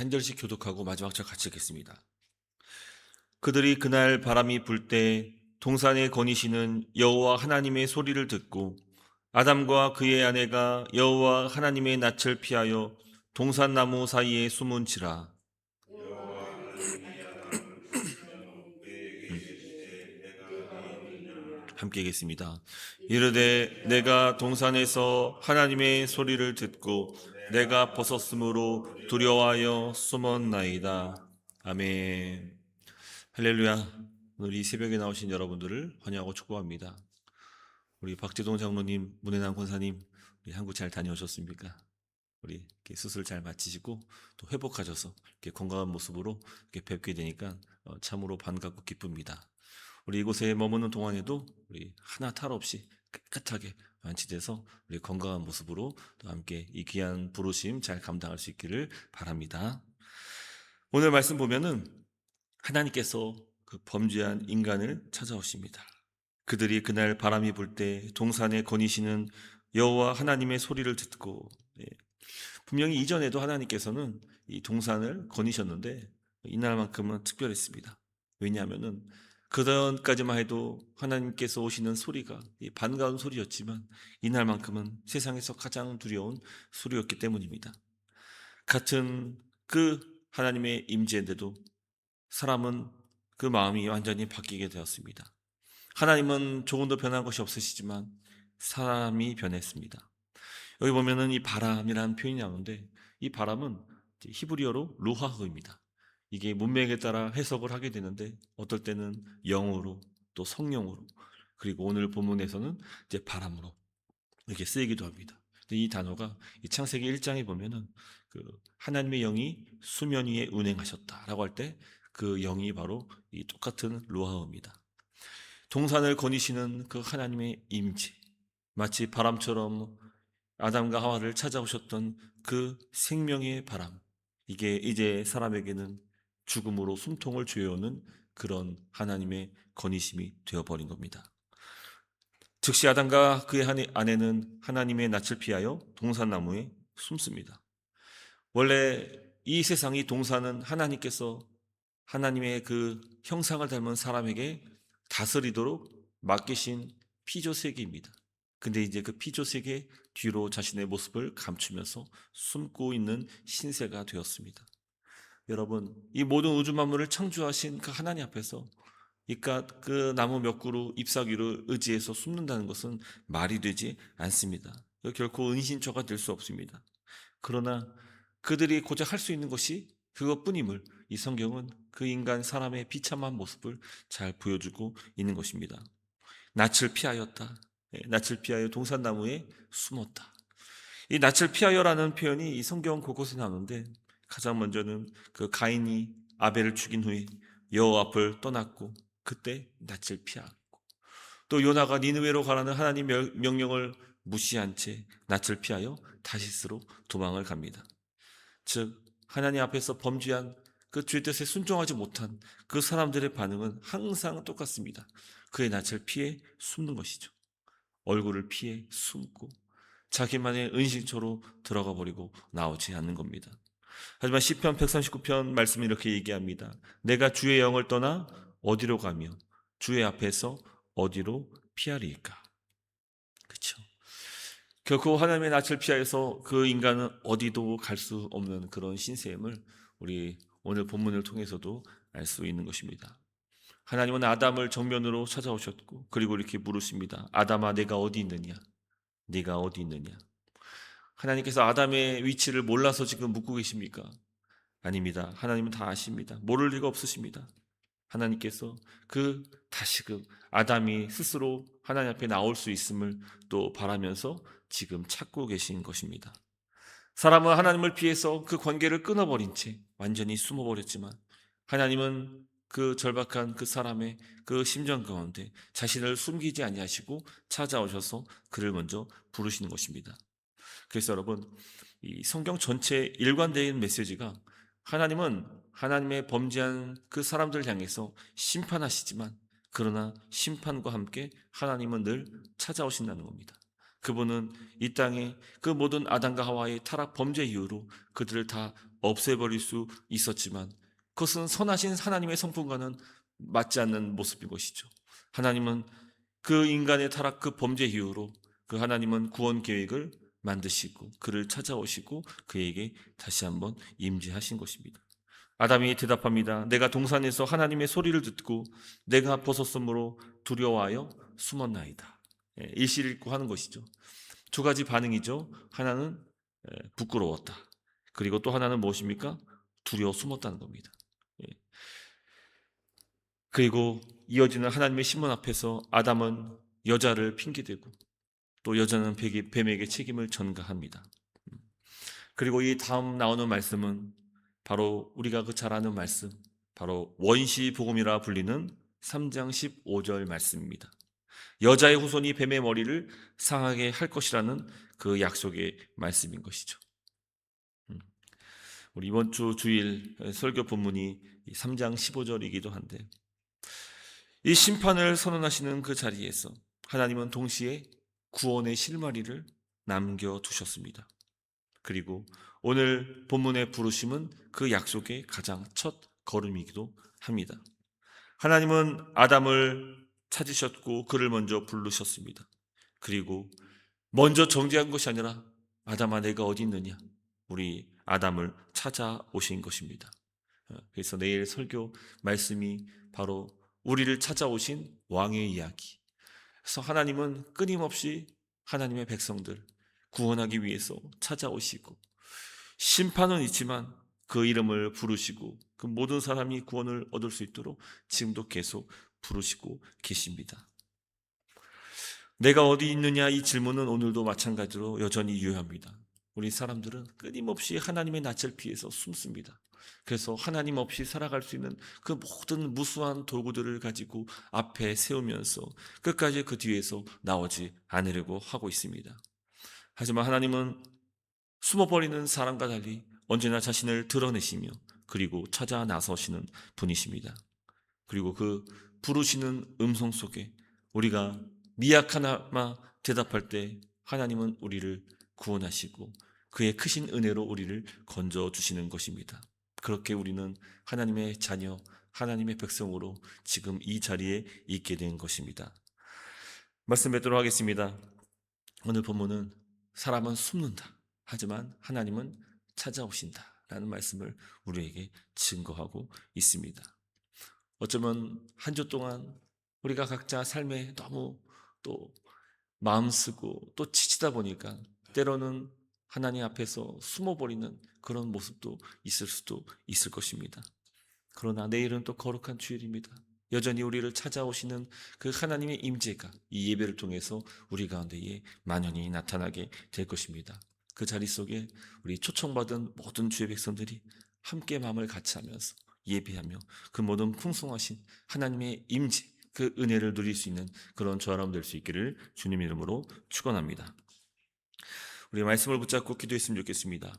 한 절씩 교독하고 마지막 절 같이 읽겠습니다. 그들이 그날 바람이 불 때 동산에 거니시는 여호와 하나님의 소리를 듣고 아담과 그의 아내가 여호와 하나님의 낯을 피하여 동산나무 사이에 숨은지라. 여호와 하나님이 아담을 부르시며 그에게 이르시되 내가 어디 있느냐. 함께 읽겠습니다. 이르되 내가 동산에서 하나님의 소리를 듣고 내가 벗었으므로 두려워하여 숨었나이다. 아멘. 할렐루야. 오늘 이 새벽에 나오신 여러분들을 환영하고 축복합니다. 우리 박재동 장로님, 문혜남 권사님, 우리 한국 잘 다녀오셨습니까? 우리 이렇게 수술 잘 마치시고 또 회복하셔서 이렇게 건강한 모습으로 이렇게 뵙게 되니까 참으로 반갑고 기쁩니다. 우리 이곳에 머무는 동안에도 우리 하나 탈 없이 깨끗하게 완치돼서 우리 건강한 모습으로 또 함께 이 귀한 부르심 잘 감당할 수 있기를 바랍니다. 오늘 말씀 보면은 하나님께서 그 범죄한 인간을 찾아오십니다. 그들이 그날 바람이 불 때 동산에 거니시는 여호와 하나님의 소리를 듣고, 분명히 이전에도 하나님께서는 이 동산을 거니셨는데 이날만큼은 특별했습니다. 왜냐하면은 그전까지만 해도 하나님께서 오시는 소리가 반가운 소리였지만 이날만큼은 세상에서 가장 두려운 소리였기 때문입니다. 같은 그 하나님의 임재인데도 사람은 그 마음이 완전히 바뀌게 되었습니다. 하나님은 조금도 변한 것이 없으시지만 사람이 변했습니다. 여기 보면은 이 바람이라는 표현이 나오는데 이 바람은 히브리어로 루하흐입니다. 이게 문맥에 따라 해석을 하게 되는데 어떨 때는 영으로 또 성령으로 그리고 오늘 본문에서는 이제 바람으로 이렇게 쓰이기도 합니다. 이 단어가 이 창세기 1장에 보면은 그 하나님의 영이 수면 위에 운행하셨다라고 할 때 그 영이 바로 이 똑같은 루하흐입니다. 동산을 거니시는 그 하나님의 임재, 마치 바람처럼 아담과 하와를 찾아오셨던 그 생명의 바람, 이게 이제 사람에게는 죽음으로 숨통을 조여오는 그런 하나님의 거니심이 되어버린 겁니다. 즉시 아담과 그의 아내는 하나님의 낯을 피하여 동산나무에 숨습니다. 원래 이 세상이 동산은 하나님께서 하나님의 그 형상을 닮은 사람에게 다스리도록 맡기신 피조세계입니다. 근데 이제 그 피조세계 뒤로 자신의 모습을 감추면서 숨고 있는 신세가 되었습니다. 여러분, 이 모든 우주 만물을 창조하신 그 하나님 앞에서 이깟 그 나무 몇 그루 잎사귀를 의지해서 숨는다는 것은 말이 되지 않습니다. 결코 은신처가 될 수 없습니다. 그러나 그들이 고작 할 수 있는 것이 그것뿐임을 이 성경은 그 인간 사람의 비참한 모습을 잘 보여주고 있는 것입니다. 낯을 피하였다. 낯을 피하여 동산나무에 숨었다. 이 낯을 피하여라는 표현이 이 성경 곳곳에 나오는데 가장 먼저는 그 가인이 아벨을 죽인 후에 여호와 앞을 떠났고 그때 낯을 피하고 또 요나가 니느웨로 가라는 하나님 명령을 무시한 채 낯을 피하여 다시스로 도망을 갑니다. 즉 하나님 앞에서 범죄한 그 주의 뜻에 순종하지 못한 그 사람들의 반응은 항상 똑같습니다. 그의 낯을 피해 숨는 것이죠. 얼굴을 피해 숨고 자기만의 은신처로 들어가 버리고 나오지 않는 겁니다. 하지만 시편 139편 말씀은 이렇게 얘기합니다. 내가 주의 영을 떠나 어디로 가며 주의 앞에서 어디로 피하리까? 그렇죠. 결코 하나님의 낯을 피하여서 그 인간은 어디도 갈 수 없는 그런 신세임을 우리 오늘 본문을 통해서도 알 수 있는 것입니다. 하나님은 아담을 정면으로 찾아오셨고 그리고 이렇게 물으십니다. 아담아 내가 어디 있느냐? 네가 어디 있느냐? 하나님께서 아담의 위치를 몰라서 지금 묻고 계십니까? 아닙니다. 하나님은 다 아십니다. 모를 리가 없으십니다. 하나님께서 다시금 아담이 스스로 하나님 앞에 나올 수 있음을 또 바라면서 지금 찾고 계신 것입니다. 사람은 하나님을 피해서 그 관계를 끊어버린 채 완전히 숨어버렸지만 하나님은 그 절박한 그 사람의 그 심정 가운데 자신을 숨기지 아니하시고 찾아오셔서 그를 먼저 부르시는 것입니다. 그래서 여러분, 이 성경 전체 일관되는 메시지가 하나님은 하나님의 범죄한 그 사람들을 향해서 심판하시지만 그러나 심판과 함께 하나님은 늘 찾아오신다는 겁니다. 그분은 이 땅에 그 모든 아담과 하와의 타락 범죄 이후로 그들을 다 없애버릴 수 있었지만 그것은 선하신 하나님의 성품과는 맞지 않는 모습인 것이죠. 하나님은 그 인간의 타락, 그 범죄 이후로 그 하나님은 구원 계획을 만드시고 그를 찾아오시고 그에게 다시 한번 임재하신 것입니다. 아담이 대답합니다. 내가 동산에서 하나님의 소리를 듣고 내가 벗었으므로 두려워하여 숨었나이다. 일시일고 하는 것이죠. 두 가지 반응이죠. 하나는 부끄러웠다. 그리고 또 하나는 무엇입니까? 두려워 숨었다는 겁니다. 그리고 이어지는 하나님의 신문 앞에서 아담은 여자를 핑계대고 또 여자는 뱀에게 책임을 전가합니다. 그리고 이 다음 나오는 말씀은 바로 우리가 잘 아는 말씀, 바로 원시복음이라 불리는 3장 15절 말씀입니다. 여자의 후손이 뱀의 머리를 상하게 할 것이라는 그 약속의 말씀인 것이죠. 우리 이번 주 주일 설교 본문이 3장 15절이기도 한데 이 심판을 선언하시는 그 자리에서 하나님은 동시에 구원의 실마리를 남겨두셨습니다. 그리고 오늘 본문의 부르심은 그 약속의 가장 첫 걸음이기도 합니다. 하나님은 아담을 찾으셨고 그를 먼저 부르셨습니다. 그리고 먼저 정죄한 것이 아니라 아담아 내가 어디 있느냐? 우리 아담을 찾아오신 것입니다. 그래서 내일 설교 말씀이 바로 우리를 찾아오신 왕의 이야기. 그래서 하나님은 끊임없이 하나님의 백성들 구원하기 위해서 찾아오시고 심판은 있지만 그 이름을 부르시고 그 모든 사람이 구원을 얻을 수 있도록 지금도 계속 부르시고 계십니다. 내가 어디 있느냐 이 질문은 오늘도 마찬가지로 여전히 유효합니다. 우리 사람들은 끊임없이 하나님의 낯을 피해서 숨습니다. 그래서 하나님 없이 살아갈 수 있는 그 모든 무수한 도구들을 가지고 앞에 세우면서 끝까지 그 뒤에서 나오지 않으려고 하고 있습니다. 하지만 하나님은 숨어버리는 사람과 달리 언제나 자신을 드러내시며 그리고 찾아 나서시는 분이십니다. 그리고 그 부르시는 음성 속에 우리가 미약하나마 대답할 때 하나님은 우리를 구원하시고 그의 크신 은혜로 우리를 건져주시는 것입니다. 그렇게 우리는 하나님의 자녀, 하나님의 백성으로 지금 이 자리에 있게 된 것입니다. 말씀 뵙도록 하겠습니다. 오늘 본문은 사람은 숨는다. 하지만 하나님은 찾아오신다. 라는 말씀을 우리에게 증거하고 있습니다. 어쩌면 한 주 동안 우리가 각자 삶에 너무 또 마음 쓰고 또 지치다 보니까 때로는 하나님 앞에서 숨어버리는 그런 모습도 있을 수도 있을 것입니다. 그러나 내일은 또 거룩한 주일입니다. 여전히 우리를 찾아오시는 그 하나님의 임재가 이 예배를 통해서 우리 가운데에 만연히 나타나게 될 것입니다. 그 자리 속에 우리 초청받은 모든 주의 백성들이 함께 마음을 같이 하면서 예배하며 그 모든 풍성하신 하나님의 임재, 그 은혜를 누릴 수 있는 그런 저와 여러분 될 수 있기를 주님 이름으로 축원합니다. 우리 말씀을 붙잡고 기도했으면 좋겠습니다.